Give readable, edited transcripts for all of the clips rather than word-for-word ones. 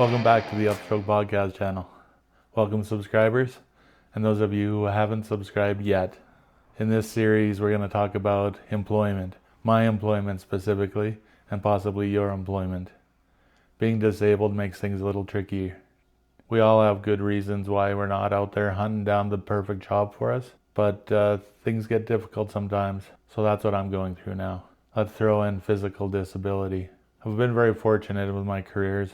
Welcome back to the Upstroke podcast channel. Welcome subscribers, and those of you who haven't subscribed yet. In this series, we're going to talk about employment, my employment specifically, and possibly your employment. Being disabled makes things a little tricky. We all have good reasons why we're not out there hunting down the perfect job for us, but things get difficult sometimes, so that's what I'm going through now. Let's throw in physical disability. I've been very fortunate with my careers.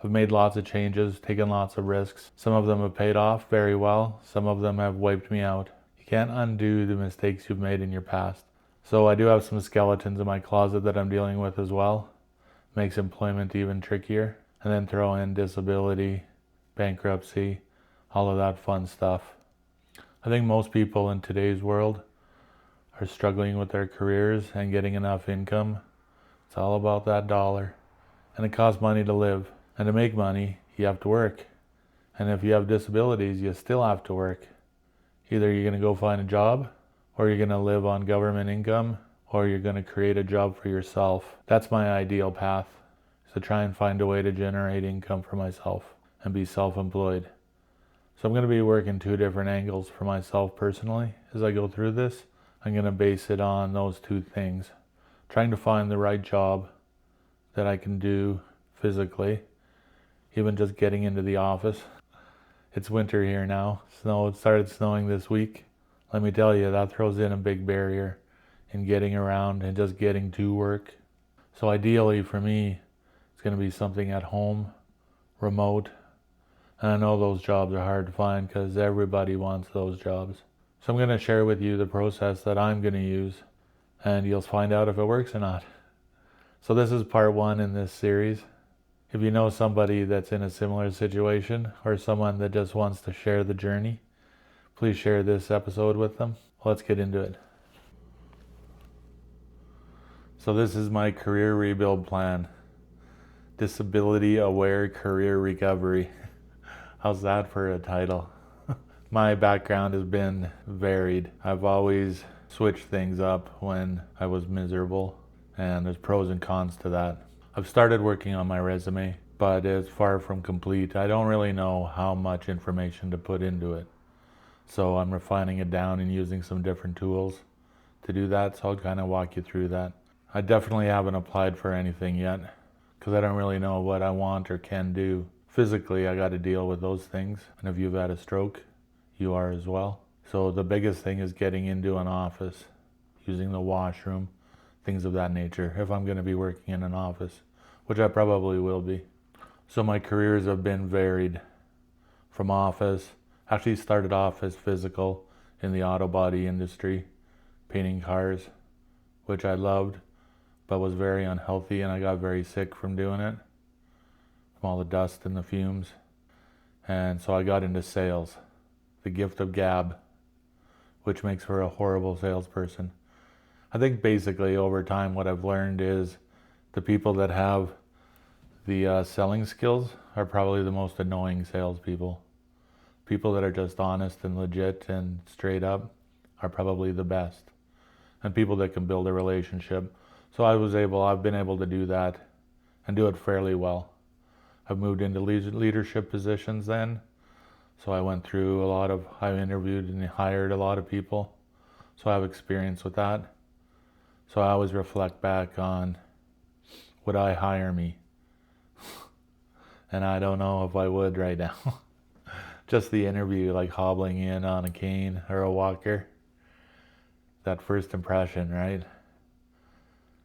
I've made lots of changes, taken lots of risks. Some of them have paid off very well. Some of them have wiped me out. You can't undo the mistakes you've made in your past. So I do have some skeletons in my closet that I'm dealing with as well. Makes employment even trickier. And then throw in disability, bankruptcy, all of that fun stuff. I think most people in today's world are struggling with their careers and getting enough income. It's all about that dollar. And it costs money to live. And to make money, you have to work. And if you have disabilities, you still have to work. Either you're going to go find a job, or you're going to live on government income, or you're going to create a job for yourself. That's my ideal path, is to try and find a way to generate income for myself and be self-employed. So I'm going to be working two different angles for myself personally. As I go through this, I'm going to base it on those two things. Trying to find the right job that I can do physically. Even just getting into the office. It's winter here now. It started snowing this week. Let me tell you, that throws in a big barrier in getting around and just getting to work. So ideally for me, it's going to be something at home, remote. And I know those jobs are hard to find because everybody wants those jobs. So I'm going to share with you the process that I'm going to use, and you'll find out if it works or not. So this is part one in this series. If you know somebody that's in a similar situation or someone that just wants to share the journey, please share this episode with them. Let's get into it. So this is my career rebuild plan. Disability Aware Career Recovery. How's that for a title? My background has been varied. I've always switched things up when I was miserable, and there's pros and cons to that. I've started working on my resume, but it's far from complete. I don't really know how much information to put into it. So I'm refining it down and using some different tools to do that. So I'll kind of walk you through that. I definitely haven't applied for anything yet because I don't really know what I want or can do. Physically, I got to deal with those things. And if you've had a stroke, you are as well. So the biggest thing is getting into an office, using the washroom, things of that nature, if I'm going to be working in an office, which I probably will be. So my careers have been varied from office. Actually started off as physical in the auto body industry, painting cars, which I loved, but was very unhealthy, and I got very sick from doing it, from all the dust and the fumes. And so I got into sales, the gift of gab, which makes for a horrible salesperson. I think basically over time what I've learned is the people that have the selling skills are probably the most annoying salespeople. People that are just honest and legit and straight up are probably the best. And people that can build a relationship. So I've been able to do that and do it fairly well. I've moved into leadership positions then. So I interviewed and hired a lot of people. So I have experience with that. So I always reflect back on, would I hire me? And I don't know if I would right now. Just the interview, like hobbling in on a cane or a walker. That first impression, right?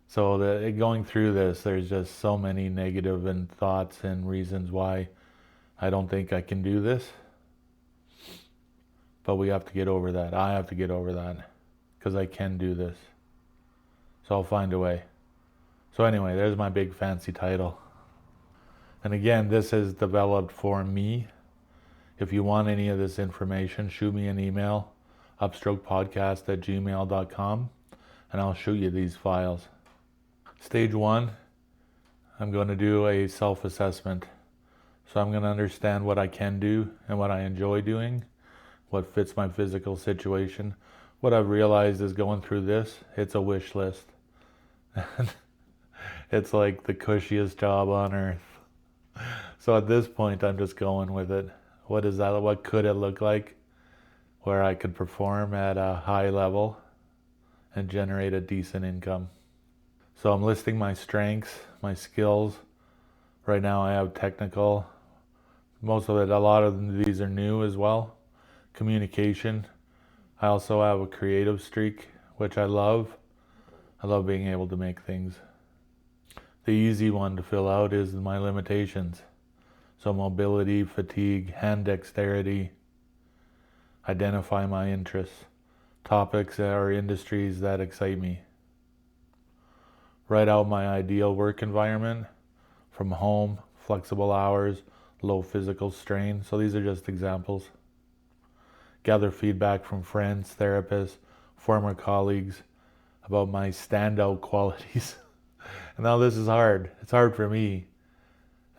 So going through this, there's just so many negative thoughts and reasons why I don't think I can do this. But we have to get over that. I have to get over that because I can do this. So I'll find a way. So anyway, there's my big fancy title. And again, this is developed for me. If you want any of this information, shoot me an email, upstrokepodcast@gmail.com, and I'll shoot you these files. Stage one, I'm going to do a self-assessment. So I'm going to understand what I can do and what I enjoy doing, what fits my physical situation. What I've realized is going through this, it's a wish list. It's like the cushiest job on earth. So at this point, I'm just going with it. What is that? What could it look like where I could perform at a high level and generate a decent income? So I'm listing my strengths, my skills. Right now I have technical. Most of it, a lot of these are new as well. Communication. I also have a creative streak, which I love. I love being able to make things. The easy one to fill out is my limitations. So mobility, fatigue, hand dexterity. Identify my interests. Topics or industries that excite me. Write out my ideal work environment. From home, flexible hours, low physical strain. So these are just examples. Gather feedback from friends, therapists, former colleagues about my standout qualities. And now this is hard. It's hard for me.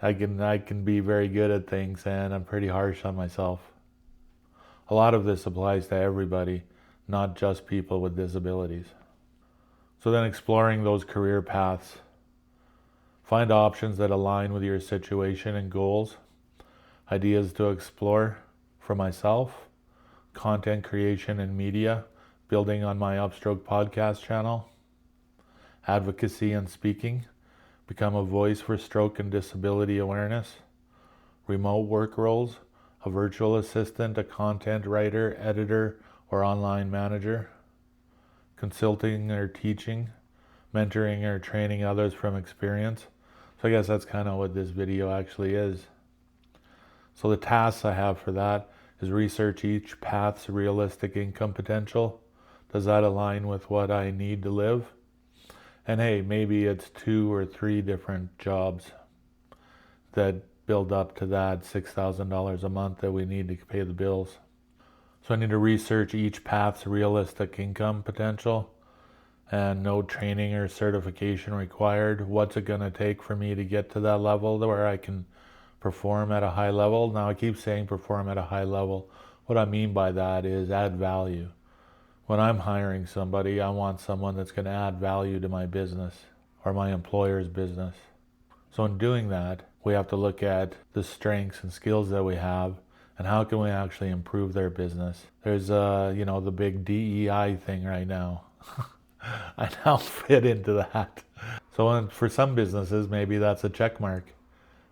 I can be very good at things, and I'm pretty harsh on myself. A lot of this applies to everybody, not just people with disabilities. So then exploring those career paths. Find options that align with your situation and goals. Ideas to explore for myself. Content creation and media, building on my Upstroke podcast channel. Advocacy and speaking, become a voice for stroke and disability awareness. Remote work roles, a virtual assistant, a content writer, editor, or online manager. Consulting or teaching, mentoring or training others from experience. So I guess that's kind of what this video actually is. So the tasks I have for that is research each path's realistic income potential. Does that align with what I need to live? And hey, maybe it's 2 or 3 different jobs that build up to that $6,000 a month that we need to pay the bills. So I need to research each path's realistic income potential and no training or certification required. What's it going to take for me to get to that level where I can perform at a high level? Now I keep saying perform at a high level. What I mean by that is add value. When I'm hiring somebody, I want someone that's going to add value to my business or my employer's business. So in doing that, we have to look at the strengths and skills that we have and how can we actually improve their business. There's the big DEI thing right now. I now fit into that. So for some businesses, maybe that's a check mark.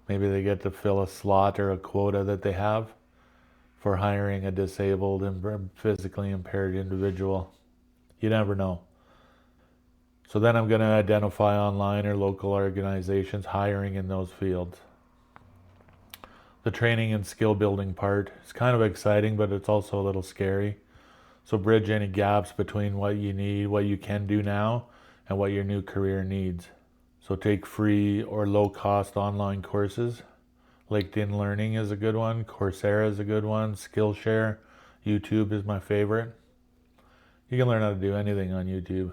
Maybe they get to fill a slot or a quota that they have for hiring a disabled and physically impaired individual. You never know. So then I'm going to identify online or local organizations hiring in those fields. The training and skill building part is kind of exciting, but it's also a little scary. So bridge any gaps between what you need, what you can do now, and what your new career needs. So take free or low-cost online courses. LinkedIn Learning is a good one. Coursera is a good one. Skillshare. YouTube is my favorite. You can learn how to do anything on YouTube.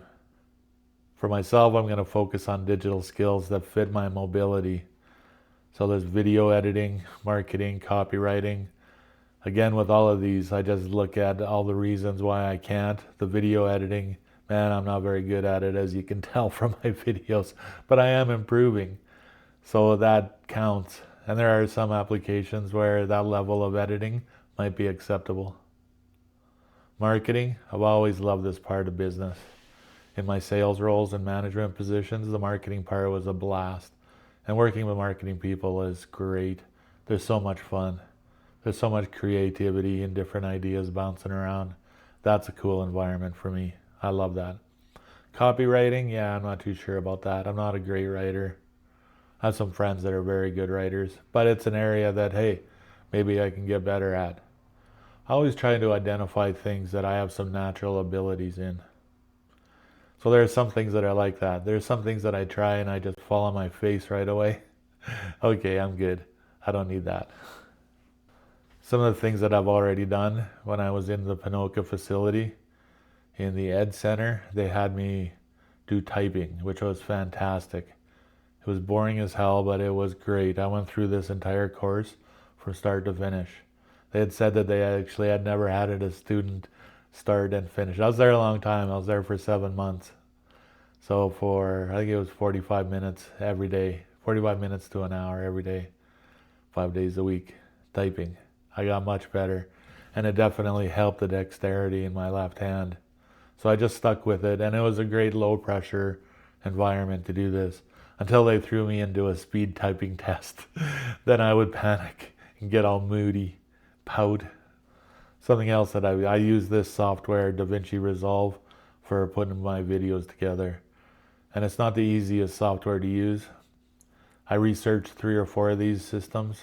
For myself, I'm going to focus on digital skills that fit my mobility. So there's video editing, marketing, copywriting. Again, with all of these, I just look at all the reasons why I can't. The video editing, man, I'm not very good at it, as you can tell from my videos, but I am improving. So that counts. And there are some applications where that level of editing might be acceptable. Marketing, I've always loved this part of business. In my sales roles and management positions, the marketing part was a blast. And working with marketing people is great. There's so much fun. There's so much creativity and different ideas bouncing around. That's a cool environment for me. I love that. Copywriting, yeah, I'm not too sure about that. I'm not a great writer. I have some friends that are very good writers, but it's an area that, hey, maybe I can get better at. I always try to identify things that I have some natural abilities in. So there are some things that are like that. There's some things that I try and I just fall on my face right away. Okay, I'm good. I don't need that. Some of the things that I've already done when I was in the Pinoca facility, in the Ed Center, they had me do typing, which was fantastic. It was boring as hell, but it was great. I went through this entire course from start to finish. They had said that they actually had never had a student start and finish. I was there a long time. I was there for 7 months. So I think it was 45 minutes every day, 45 minutes to an hour every day. 5 days a week typing. I got much better, and it definitely helped the dexterity in my left hand. So I just stuck with it, and it was a great low pressure environment to do this until they threw me into a speed typing test. Then I would panic and get all moody, pout. Something else that I use this software, DaVinci Resolve, for putting my videos together. And it's not the easiest software to use. I researched 3 or 4 of these systems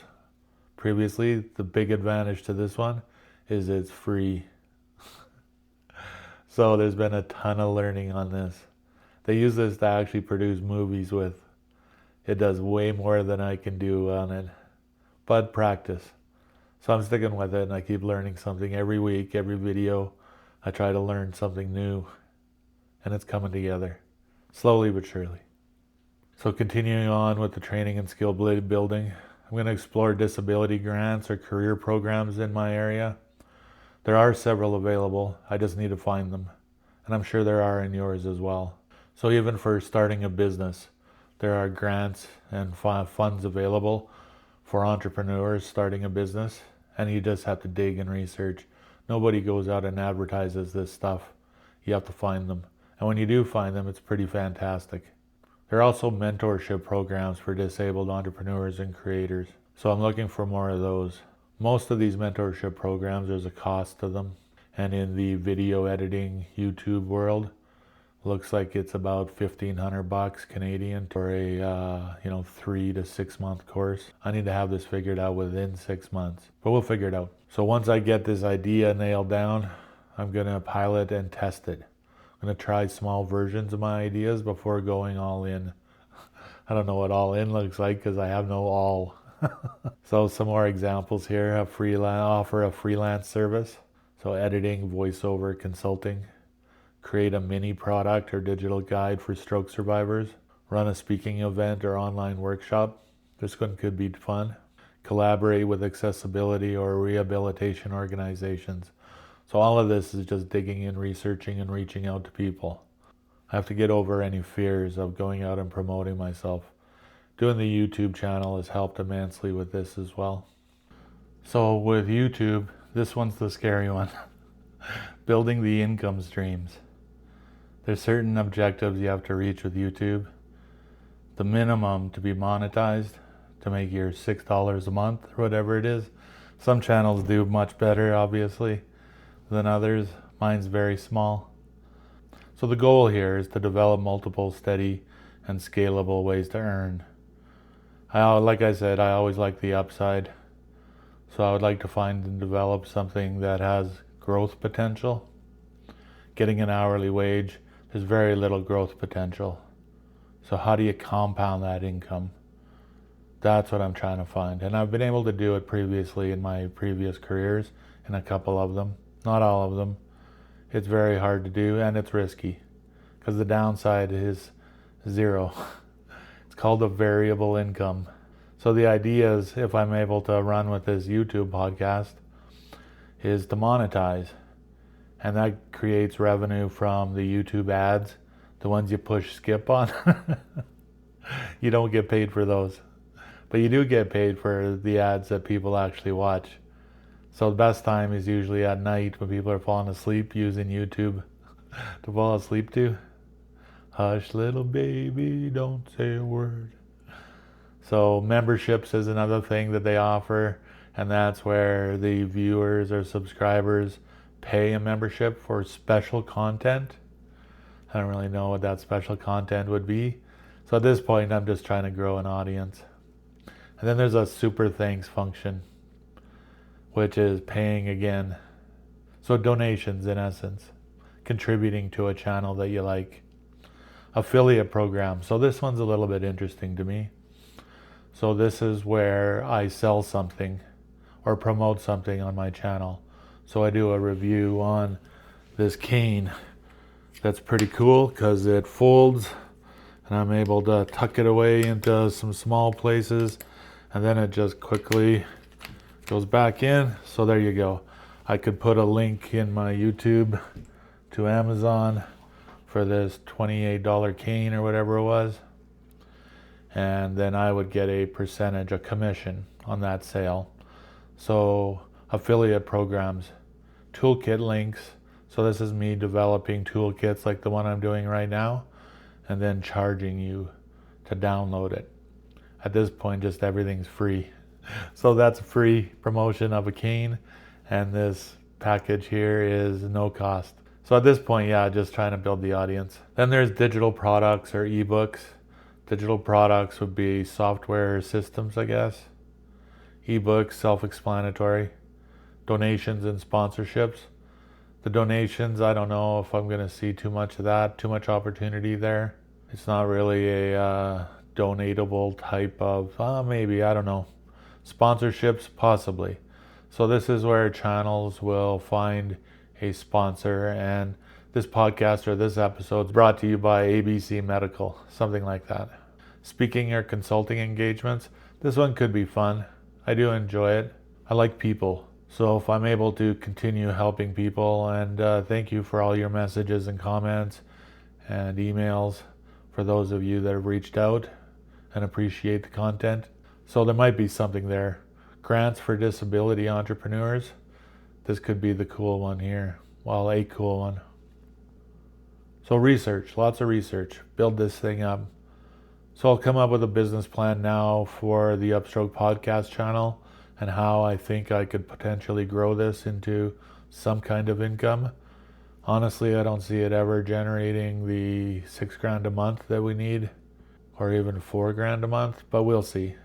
previously. The big advantage to this one is it's free. So there's been a ton of learning on this. They use this to actually produce movies with. It does way more than I can do on it. But practice. So I'm sticking with it, and I keep learning something every week, every video. I try to learn something new, and it's coming together, slowly but surely. So continuing on with the training and skill building, I'm going to explore disability grants or career programs in my area. There are several available. I just need to find them, and I'm sure there are in yours as well. So even for starting a business, there are grants and funds available for entrepreneurs starting a business, and you just have to dig and research. Nobody goes out and advertises this stuff. You have to find them. And when you do find them, it's pretty fantastic. There are also mentorship programs for disabled entrepreneurs and creators. So I'm looking for more of those. Most of these mentorship programs, there's a cost to them. And in the video editing YouTube world, looks like it's about $1,500 Canadian for a 3 to 6 month course. I need to have this figured out within 6 months, but we'll figure it out. So once I get this idea nailed down, I'm gonna pilot and test it. I'm gonna try small versions of my ideas before going all in. I don't know what all in looks like because I have no all. So some more examples here. Offer a freelance service. So editing, voiceover, consulting. Create a mini product or digital guide for stroke survivors. Run a speaking event or online workshop. This one could be fun. Collaborate with accessibility or rehabilitation organizations. So all of this is just digging in, researching, and reaching out to people. I have to get over any fears of going out and promoting myself. Doing the YouTube channel has helped immensely with this as well. So with YouTube, this one's the scary one. Building the income streams. There's certain objectives you have to reach with YouTube. The minimum to be monetized, to make your $6 a month or whatever it is. Some channels do much better, obviously, than others. Mine's very small. So the goal here is to develop multiple steady and scalable ways to earn. Like I said, I always like the upside. So I would like to find and develop something that has growth potential. Getting an hourly wage, there's very little growth potential. So how do you compound that income? That's what I'm trying to find. And I've been able to do it previously in my previous careers, in a couple of them, not all of them. It's very hard to do, and it's risky because the downside is zero. It's called a variable income. So the idea is, if I'm able to run with this YouTube podcast, is to monetize. And that creates revenue from the YouTube ads, the ones you push skip on. You don't get paid for those, but you do get paid for the ads that people actually watch. So the best time is usually at night when people are falling asleep, using YouTube to fall asleep to. Hush, little baby, don't say a word. So memberships is another thing that they offer, and that's where the viewers or subscribers pay a membership for special content. I don't really know what that special content would be. So at this point, I'm just trying to grow an audience. And then there's a super thanks function, which is paying again. So donations, in essence, contributing to a channel that you like. Affiliate program. So this one's a little bit interesting to me. So this is where I sell something or promote something on my channel. So I do a review on this cane. That's pretty cool because it folds and I'm able to tuck it away into some small places, and then it just quickly goes back in. So there you go. I could put a link in my YouTube to Amazon for this $28 cane or whatever it was, and then I would get a percentage, a commission on that sale. So affiliate programs, toolkit links. So this is me developing toolkits like the one I'm doing right now, and then charging you to download it. At this point, just everything's free. So that's a free promotion of a cane, and this package here is no cost. So at this point, yeah, just trying to build the audience. Then there's digital products or ebooks. Digital products would be software systems, I guess. Ebooks, self-explanatory. Donations and sponsorships. The donations, I don't know if I'm going to see too much of that, too much opportunity there. It's not really a donatable type of, maybe, I don't know. Sponsorships, possibly. So this is where channels will find a sponsor, and this podcast or this episode is brought to you by ABC Medical, something like that. Speaking or consulting engagements, this one could be fun. I do enjoy it. I like people. So if I'm able to continue helping people, and thank you for all your messages and comments and emails for those of you that have reached out and appreciate the content. So there might be something there. Grants for disability entrepreneurs. This could be the cool one here. Well, a cool one. So research, lots of research. Build this thing up. So I'll come up with a business plan now for the Upstroke podcast channel and how I think I could potentially grow this into some kind of income. Honestly, I don't see it ever generating the $6,000 a month that we need, or even $4,000 a month, but we'll see.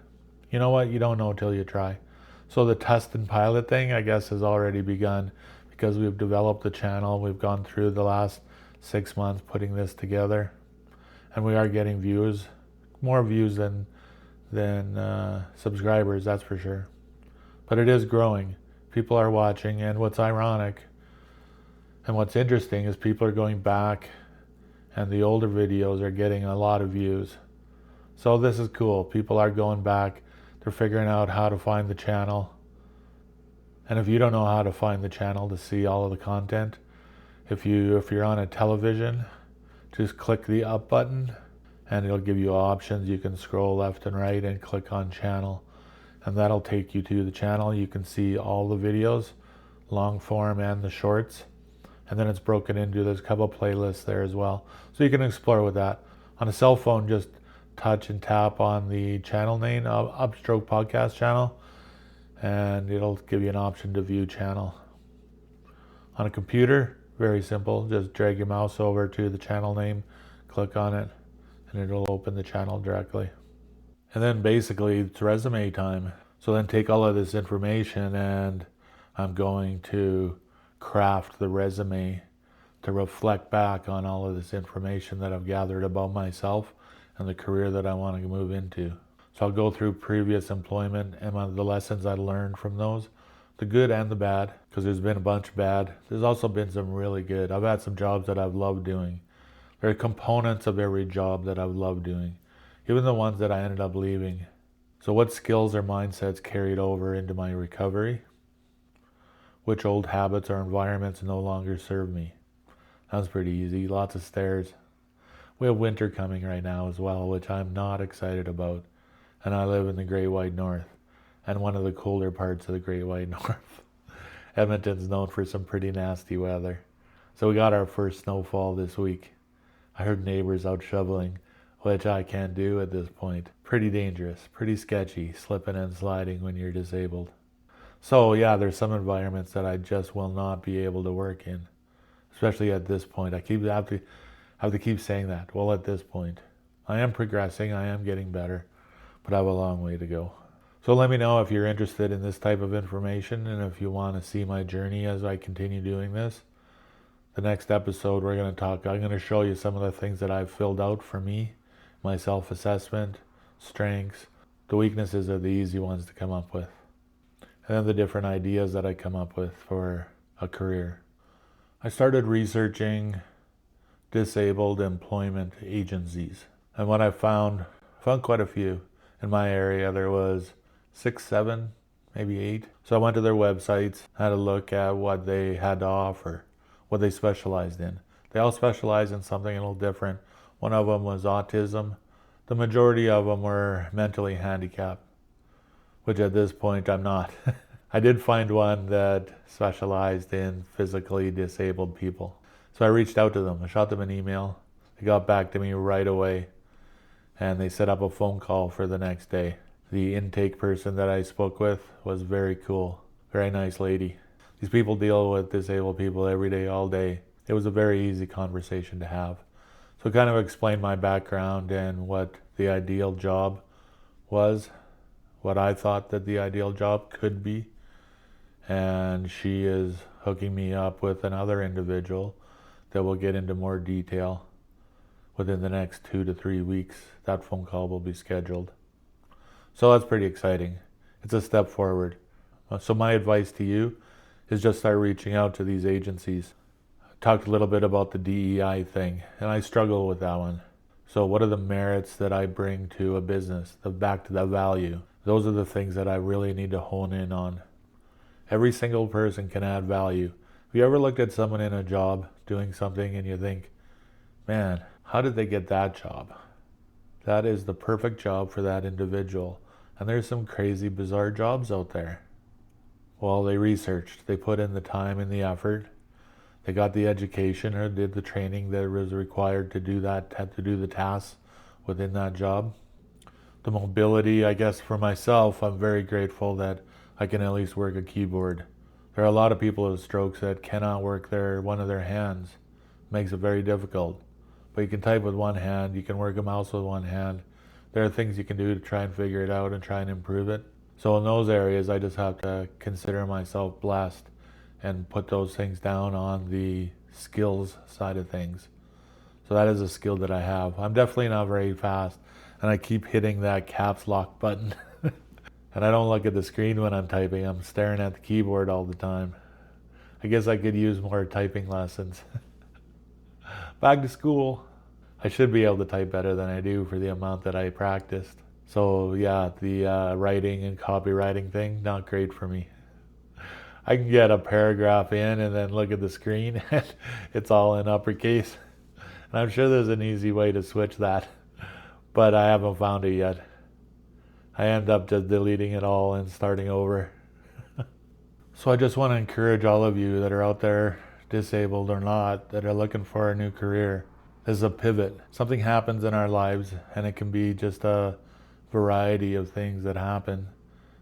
You know what? You don't know till you try. So the test and pilot thing, I guess, has already begun because we've developed the channel. We've gone through the last 6 months putting this together, and we are getting views, more views than subscribers, that's for sure. But it is growing. People are watching, and what's ironic and what's interesting is people are going back, and the older videos are getting a lot of views. So this is cool. People are going back. They're figuring out how to find the channel. And if you don't know how to find the channel to see all of the content, if you're on a television, just click the up button and it'll give you options. You can scroll left and right and click on channel, and that'll take you to the channel. You can see all the videos, long form and the shorts, and then it's broken into, there's a couple playlists there as well. So you can explore with that. On a cell phone, just touch and tap on the channel name, Upstroke Podcast Channel, and it'll give you an option to view channel. On a computer, very simple, just drag your mouse over to the channel name, click on it, and it'll open the channel directly. And then basically it's resume time. So then take all of this information, and I'm going to craft the resume to reflect back on all of this information that I've gathered about myself and the career that I want to move into. So I'll go through previous employment and the lessons I learned from those, the good and the bad, because there's been a bunch of bad. There's also been some really good. I've had some jobs that I've loved doing. There are components of every job that I've loved doing, even the ones that I ended up leaving. So what skills or mindsets carried over into my recovery? Which old habits or environments no longer serve me? That was pretty easy. Lots of stairs. We have winter coming right now as well, which I'm not excited about. And I live in the Great White North, and one of the colder parts of the Great White North. Edmonton's known for some pretty nasty weather. So we got our first snowfall this week. I heard neighbors out shoveling, which I can't do at this point. Pretty dangerous, pretty sketchy, slipping and sliding when you're disabled. So yeah, there's some environments that I just will not be able to work in, especially at this point. I have to keep saying that. Well, at this point, I am progressing, I am getting better, but I have a long way to go. So let me know if you're interested in this type of information, and if you want to see my journey as I continue doing this. The next episode I'm going to show you some of the things that I've filled out for me, my self-assessment, strengths. The weaknesses are the easy ones to come up with. And then the different ideas that I come up with for a career. I started researching disabled employment agencies. And what I found quite a few. In my area, there was 6, 7, maybe 8. So I went to their websites, had a look at what they had to offer, what they specialized in. They all specialized in something a little different. One of them was autism. The majority of them were mentally handicapped, which at this point I'm not. I did find one that specialized in physically disabled people. So I reached out to them. I shot them an email. They got back to me right away, and they set up a phone call for the next day. The intake person that I spoke with was very cool, very nice lady. These people deal with disabled people every day, all day. It was a very easy conversation to have. So kind of explained my background and what the ideal job was, what I thought that the ideal job could be. And she is hooking me up with another individual that will get into more detail within the next 2 to 3 weeks. That phone call will be scheduled. So that's pretty exciting. It's a step forward. So my advice to you is just start reaching out to these agencies. I talked a little bit about the DEI thing, and I struggle with that one. So what are the merits that I bring to a business, back to the value? Those are the things that I really need to hone in on. Every single person can add value. Have you ever looked at someone in a job doing something and you think, man, how did they get that job? That is the perfect job for that individual. And there's some crazy, bizarre jobs out there. Well, they researched, they put in the time and the effort, they got the education or did the training that was required to do that, had to do the tasks within that job. The mobility, I guess for myself, I'm very grateful that I can at least work a keyboard. There are a lot of people with strokes that cannot work one of their hands. It makes it very difficult. But you can type with one hand, you can work a mouse with one hand. There are things you can do to try and figure it out and try and improve it. So in those areas, I just have to consider myself blessed and put those things down on the skills side of things. So that is a skill that I have. I'm definitely not very fast, and I keep hitting that caps lock button. And I don't look at the screen when I'm typing. I'm staring at the keyboard all the time. I guess I could use more typing lessons. Back to school. I should be able to type better than I do for the amount that I practiced. So yeah, the writing and copywriting thing, not great for me. I can get a paragraph in and then look at the screen and it's all in uppercase. And I'm sure there's an easy way to switch that, but I haven't found it yet. I end up just deleting it all and starting over. So I just want to encourage all of you that are out there, disabled or not, that are looking for a new career. This is a pivot. Something happens in our lives, and it can be just a variety of things that happen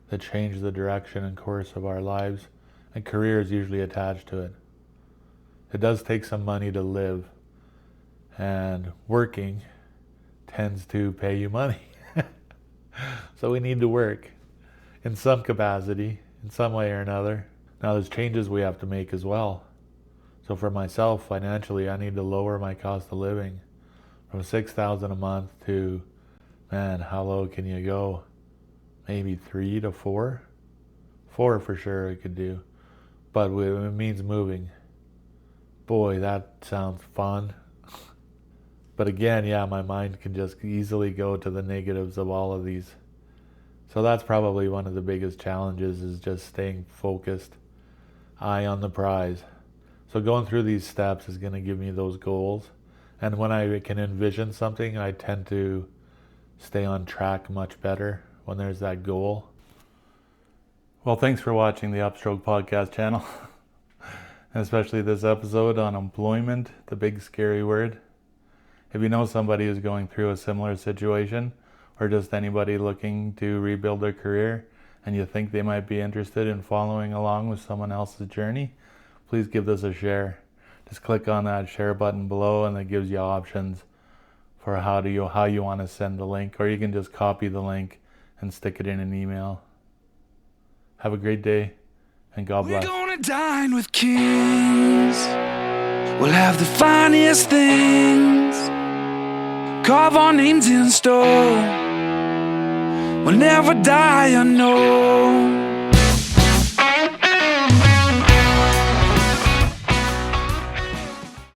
that change the direction and course of our lives, and career is usually attached to it. It does take some money to live, and working tends to pay you money. So we need to work in some capacity, in some way or another. Now there's changes we have to make as well. So for myself, financially, I need to lower my cost of living from $6,000 a month to, man, how low can you go? Maybe 3 to 4? 4 for sure I could do. But it means moving. Boy, that sounds fun. But again, yeah, my mind can just easily go to the negatives of all of these. So that's probably one of the biggest challenges, is just staying focused, eye on the prize. So going through these steps is going to give me those goals. And when I can envision something, I tend to stay on track much better when there's that goal. Well, thanks for watching the Upstroke podcast channel, and especially this episode on employment, the big scary word. If you know somebody who's going through a similar situation, or just anybody looking to rebuild their career, and you think they might be interested in following along with someone else's journey, please give this a share. Just click on that share button below, and it gives you options for how you want to send the link, or you can just copy the link and stick it in an email. Have a great day, and God bless. We're gonna dine with kings. We'll have the finest things. Carve our names in stone. We'll never die unknown.